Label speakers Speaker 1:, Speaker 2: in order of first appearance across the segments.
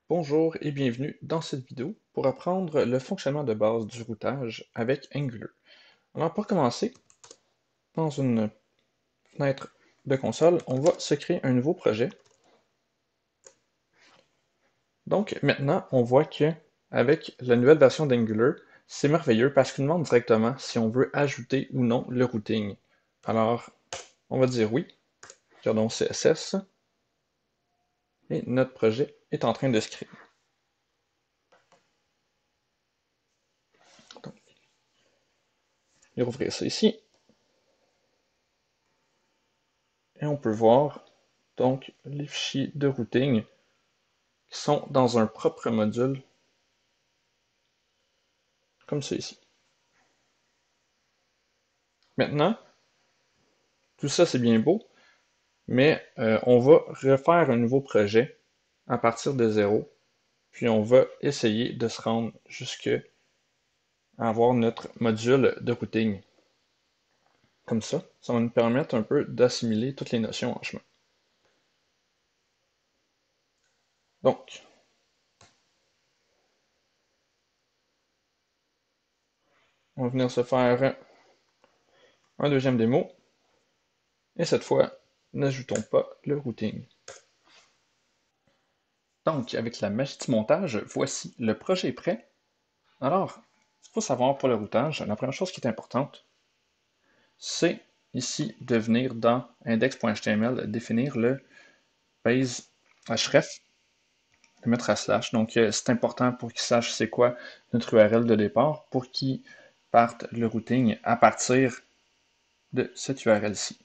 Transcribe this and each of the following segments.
Speaker 1: Bonjour et bienvenue dans cette vidéo pour apprendre le fonctionnement de base du routage avec Angular. Alors pour commencer, dans une fenêtre de console, on va se créer un nouveau projet. Donc maintenant, on voit que avec la nouvelle version d'Angular, c'est merveilleux parce qu'il nous demande directement si on veut ajouter ou non le routing. Alors, on va dire oui, regardons CSS, et notre projet est en train de se créer. Donc, je vais rouvrir ça ici. Et on peut voir donc les fichiers de routing qui sont dans un propre module comme celui-ci. Maintenant, tout ça c'est bien beau, mais on va refaire un nouveau projet à partir de zéro, puis on va essayer de se rendre jusqu'à avoir notre module de routing. Comme ça va nous permettre un peu d'assimiler toutes les notions en chemin. Donc, on va venir se faire un deuxième démo, et cette fois, n'ajoutons pas le routing. Donc, avec la magie du montage, voici le projet est prêt. Alors, il faut savoir pour le routage, la première chose qui est importante, c'est ici de venir dans index.html définir le base href, le mettre à slash. Donc, c'est important pour qu'il sache c'est quoi notre URL de départ pour qu'il parte le routing à partir de cette URL-ci.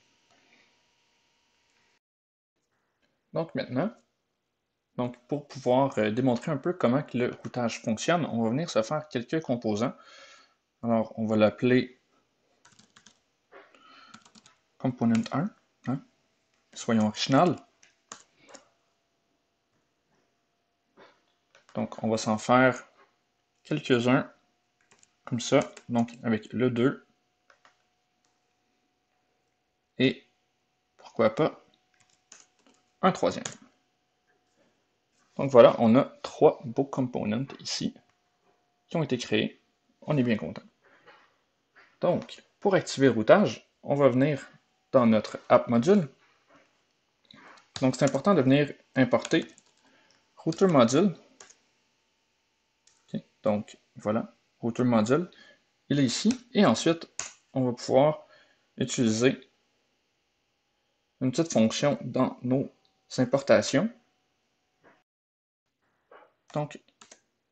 Speaker 1: Donc maintenant, pour pouvoir démontrer un peu comment que le routage fonctionne, on va venir se faire quelques composants. Alors, on va l'appeler component 1, hein? Soyons original. Donc, on va s'en faire quelques-uns comme ça, donc avec le 2 et pourquoi pas un troisième. Donc voilà, on a 3 beaux components ici qui ont été créés. On est bien content. Donc, pour activer le routage, on va venir dans notre app module. Donc, c'est important de venir importer router module. Okay. Donc, voilà, router module. Il est ici. Et ensuite, on va pouvoir utiliser une petite fonction dans nos importations. Donc,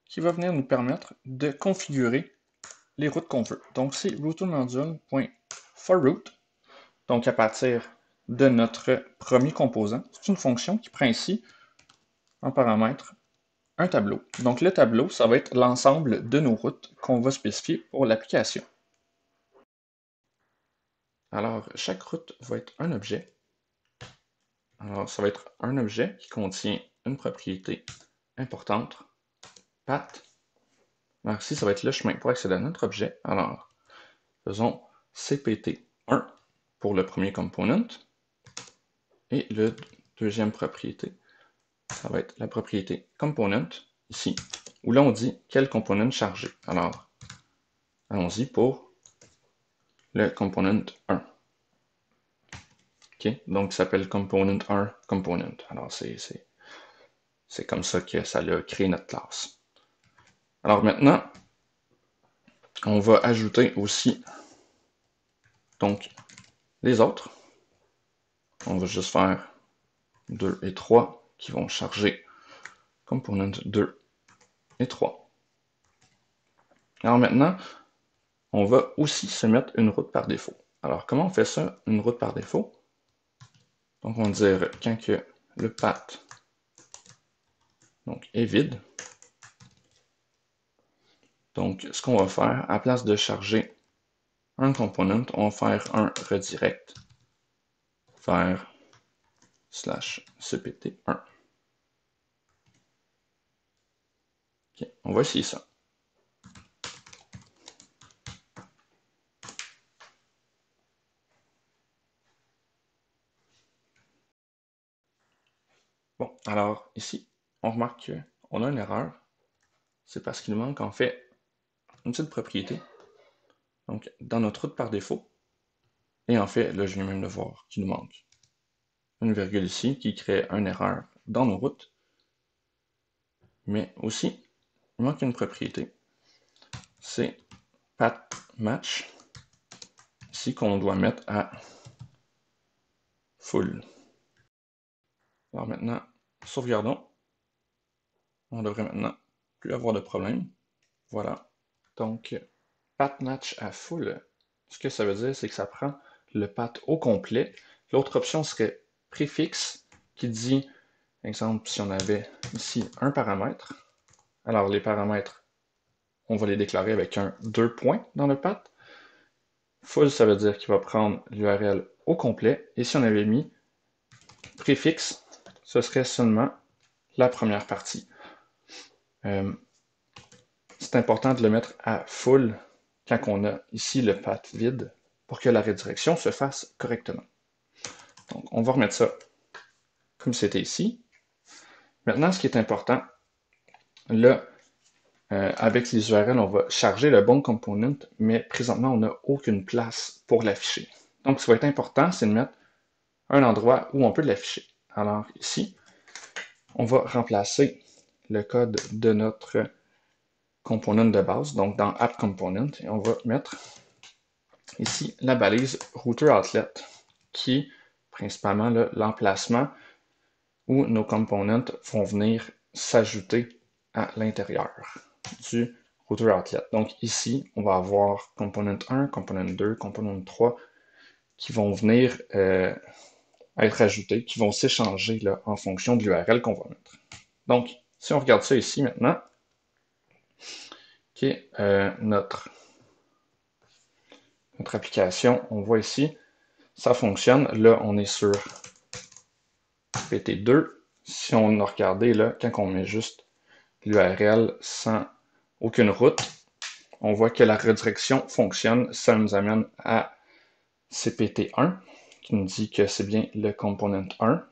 Speaker 1: qui va venir nous permettre de configurer les routes qu'on veut. Donc, c'est routermodule.forRoute. Donc, à partir de notre premier composant, c'est une fonction qui prend ici en paramètre un tableau. Donc, le tableau, ça va être l'ensemble de nos routes qu'on va spécifier pour l'application. Alors, chaque route va être un objet. Alors, ça va être un objet qui contient une propriété importante, path. Alors ici, ça va être le chemin pour accéder à notre objet. Alors, faisons cpt1 pour le premier component. Et le deuxième propriété, ça va être la propriété component, ici, où là on dit quel component charger. Alors, allons-y pour le component 1. OK? Donc, ça s'appelle component 1 component. Alors, c'est comme ça que ça a créé notre classe. Alors maintenant, on va ajouter aussi donc les autres. On va juste faire 2 et 3 qui vont charger component 2 et 3. Alors maintenant, on va aussi se mettre une route par défaut. Alors comment on fait ça, une route par défaut? Donc on va dire quand que le path est vide. Donc ce qu'on va faire, à place de charger un component, on va faire un redirect vers /cpt1. Okay, on va essayer ça. Bon, alors ici, on remarque on a une erreur, c'est parce qu'il nous manque en fait une petite propriété. Donc, dans notre route par défaut, et en fait, là, je viens même de voir qu'il nous manque une virgule ici qui crée une erreur dans nos routes, mais aussi, il manque une propriété, c'est path match, ici qu'on doit mettre à full. Alors maintenant, sauvegardons. On devrait maintenant plus avoir de problème. Voilà. Donc, path match à full, ce que ça veut dire, c'est que ça prend le path au complet. L'autre option serait préfixe, qui dit, exemple, si on avait ici un paramètre, alors les paramètres, on va les déclarer avec un 2 points dans le path. Full, ça veut dire qu'il va prendre l'URL au complet. Et si on avait mis préfixe, ce serait seulement la première partie. C'est important de le mettre à full quand on a ici le path vide pour que la redirection se fasse correctement. Donc, on va remettre ça comme c'était ici. Maintenant, ce qui est important, là, avec les URL, on va charger le bon component, mais présentement, on n'a aucune place pour l'afficher. Donc, ce qui va être important, c'est de mettre un endroit où on peut l'afficher. Alors, ici, on va remplacer le code de notre component de base, donc dans App Component, et on va mettre ici la balise Router Outlet, qui est principalement l'emplacement où nos components vont venir s'ajouter à l'intérieur du Router Outlet. Donc ici, on va avoir component 1, component 2, component 3 qui vont venir être ajoutés, qui vont s'échanger en fonction de l'URL qu'on va mettre. Donc, si on regarde ça ici maintenant, qui est notre application, on voit ici, ça fonctionne. Là, on est sur PT2. Si on a regardé, là, quand on met juste l'URL sans aucune route, on voit que la redirection fonctionne. Ça nous amène à CPT1, qui nous dit que c'est bien le component 1.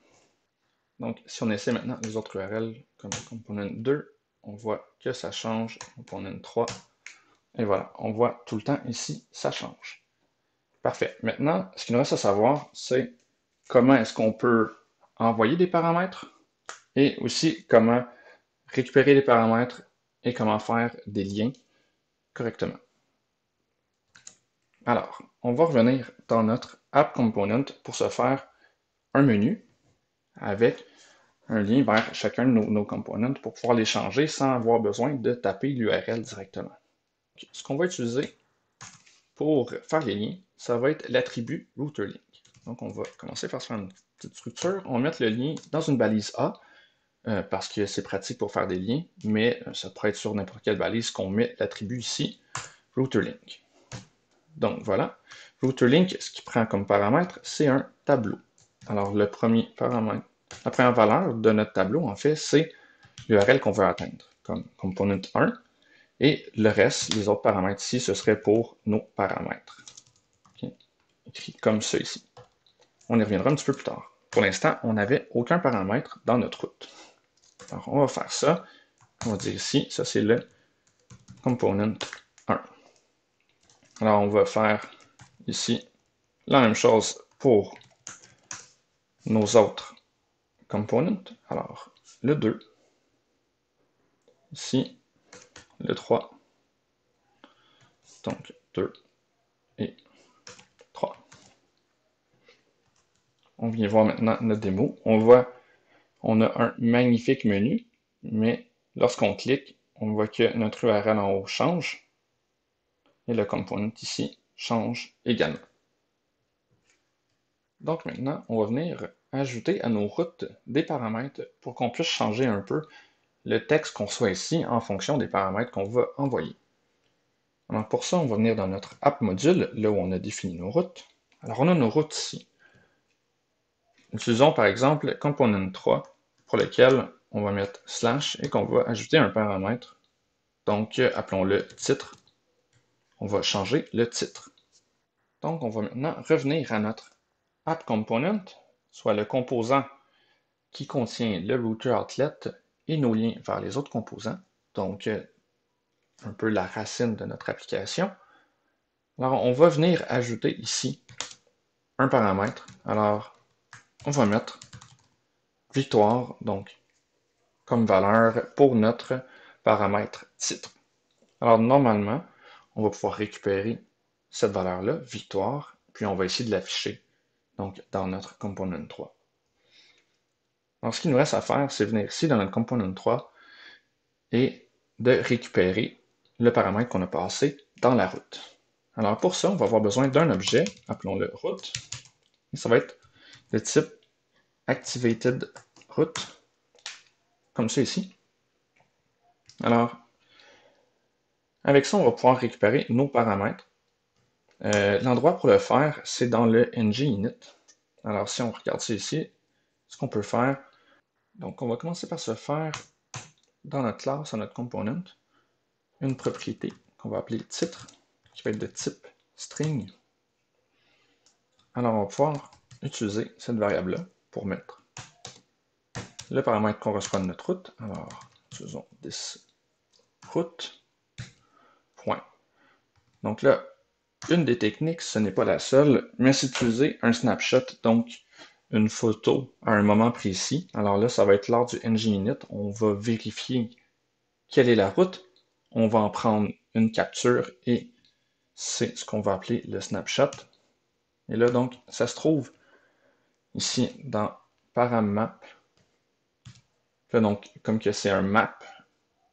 Speaker 1: Donc, si on essaie maintenant les autres URL, comme le component 2, on voit que ça change, component 3, et voilà, on voit tout le temps ici, ça change. Parfait. Maintenant, ce qu'il nous reste à savoir, c'est comment est-ce qu'on peut envoyer des paramètres et aussi comment récupérer les paramètres et comment faire des liens correctement. Alors, on va revenir dans notre App Component pour se faire un menu avec un lien vers chacun de nos components pour pouvoir les changer sans avoir besoin de taper l'URL directement. Ce qu'on va utiliser pour faire les liens, ça va être l'attribut routerlink. Donc, on va commencer par se faire une petite structure. On va mettre le lien dans une balise A parce que c'est pratique pour faire des liens, mais ça pourrait être sur n'importe quelle balise qu'on met l'attribut ici, routerlink. Donc, voilà. Routerlink, ce qu'il prend comme paramètre, c'est un tableau. Alors, le premier paramètre, la première valeur de notre tableau, en fait, c'est l'URL qu'on veut atteindre, comme component 1. Et le reste, les autres paramètres ici, ce serait pour nos paramètres. Okay. Écrit comme ça ici. On y reviendra un petit peu plus tard. Pour l'instant, on n'avait aucun paramètre dans notre route. Alors, on va faire ça. On va dire ici, ça c'est le component 1. Alors, on va faire ici la même chose pour nos autres components. Alors, le 2, ici, le 3, donc 2 et 3. On vient voir maintenant notre démo. On voit, on a un magnifique menu, mais lorsqu'on clique, on voit que notre URL en haut change et le component ici change également. Donc maintenant, on va venir ajouter à nos routes des paramètres pour qu'on puisse changer un peu le texte qu'on soit ici en fonction des paramètres qu'on va envoyer. Alors pour ça, on va venir dans notre app module, là où on a défini nos routes. Alors on a nos routes ici. Utilisons par exemple component 3 pour lequel on va mettre slash et qu'on va ajouter un paramètre. Donc appelons-le titre. On va changer le titre. Donc on va maintenant revenir à notre app component, soit le composant qui contient le router outlet et nos liens vers les autres composants, donc un peu la racine de notre application. Alors, on va venir ajouter ici un paramètre. Alors, on va mettre victoire, donc comme valeur pour notre paramètre titre. Alors, normalement, on va pouvoir récupérer cette valeur-là, victoire, puis on va essayer de l'afficher donc dans notre component 3. Alors, ce qu'il nous reste à faire, c'est venir ici dans notre component 3 et de récupérer le paramètre qu'on a passé dans la route. Alors, pour ça, on va avoir besoin d'un objet, appelons-le route, et ça va être de type activated route, comme ça ici. Alors, avec ça, on va pouvoir récupérer nos paramètres. L'endroit pour le faire, c'est dans le ng-init. Alors, si on regarde ça ici, ce qu'on peut faire, donc on va commencer par se faire dans notre classe, dans notre component, une propriété qu'on va appeler titre, qui va être de type string. Alors, on va pouvoir utiliser cette variable-là pour mettre le paramètre qu'on reçoit de notre route. Alors, utilisons this route. Point. Donc là, une des techniques, ce n'est pas la seule, mais c'est d'utiliser un snapshot, donc une photo à un moment précis. Alors là, ça va être lors du ng-init. On va vérifier quelle est la route. On va en prendre une capture et c'est ce qu'on va appeler le snapshot. Et là, donc, ça se trouve ici dans param-map. Là, donc, comme que c'est un map,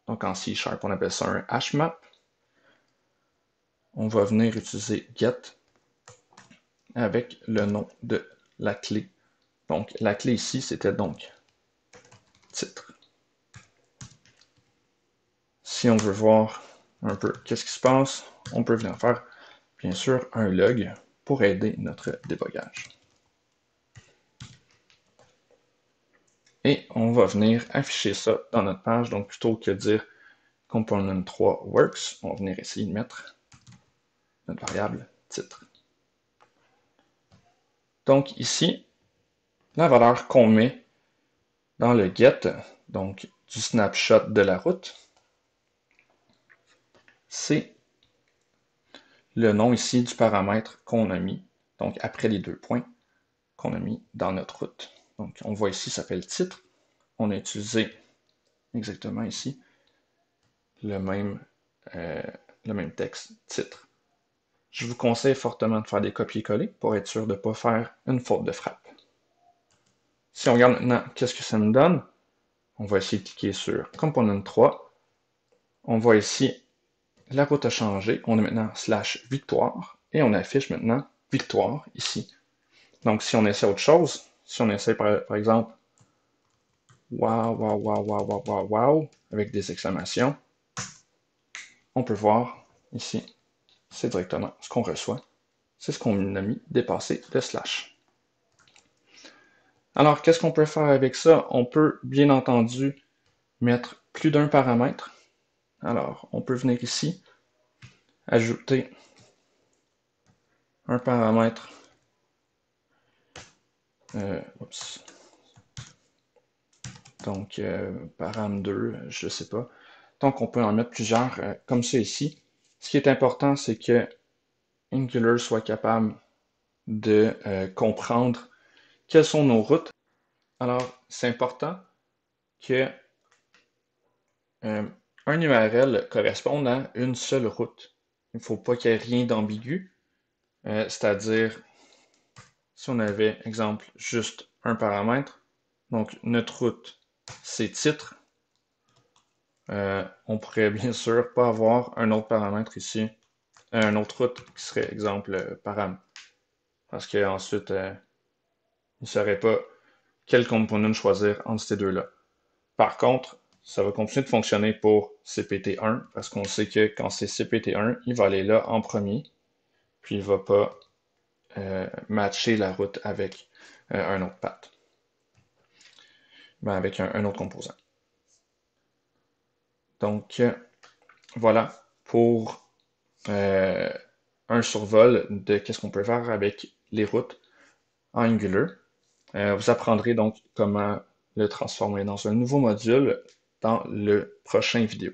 Speaker 1: donc en C#, on appelle ça un hashmap. On va venir utiliser get avec le nom de la clé. Donc, la clé ici, c'était donc titre. Si on veut voir un peu qu'est-ce qui se passe, on peut venir faire, bien sûr, un log pour aider notre débogage. Et on va venir afficher ça dans notre page. Donc, plutôt que de dire component 3 works, on va venir essayer de mettre notre variable titre. Donc, ici, la valeur qu'on met dans le get, donc du snapshot de la route, c'est le nom ici du paramètre qu'on a mis, donc après les deux points qu'on a mis dans notre route. Donc, on voit ici, ça s'appelle titre. On a utilisé exactement ici le même texte, titre. Je vous conseille fortement de faire des copier-coller pour être sûr de ne pas faire une faute de frappe. Si on regarde maintenant qu'est-ce que ça nous donne, on va essayer de cliquer sur Component 3. On voit ici, la route a changé. On a maintenant /victoire et on affiche maintenant victoire ici. Donc, si on essaie autre chose, si on essaie par exemple wow, wow, wow, wow, wow, wow, wow, avec des exclamations, on peut voir ici, c'est directement ce qu'on reçoit. C'est ce qu'on a mis dépassé de /. Alors, qu'est-ce qu'on peut faire avec ça? On peut, bien entendu, mettre plus d'un paramètre. Alors, on peut venir ici, ajouter un paramètre. Donc, param2, je ne sais pas. Donc, on peut en mettre plusieurs comme ça ici. Ce qui est important, c'est que Angular soit capable de comprendre quelles sont nos routes. Alors, c'est important que un URL corresponde à une seule route. Il ne faut pas qu'il y ait rien d'ambigu. C'est-à-dire, si on avait, exemple, juste un paramètre, donc notre route, c'est titre, on pourrait bien sûr pas avoir un autre paramètre ici, un autre route qui serait, exemple, param. Parce qu'ensuite, il ne saurait pas quel component choisir entre ces deux-là. Par contre, ça va continuer de fonctionner pour CPT1 parce qu'on sait que quand c'est CPT1, il va aller là en premier, puis il ne va pas matcher la route avec un autre path, avec un autre composant. Donc, voilà pour un survol de qu'est-ce qu'on peut faire avec les routes en Angular. Vous apprendrez donc comment le transformer dans un nouveau module dans le prochain vidéo.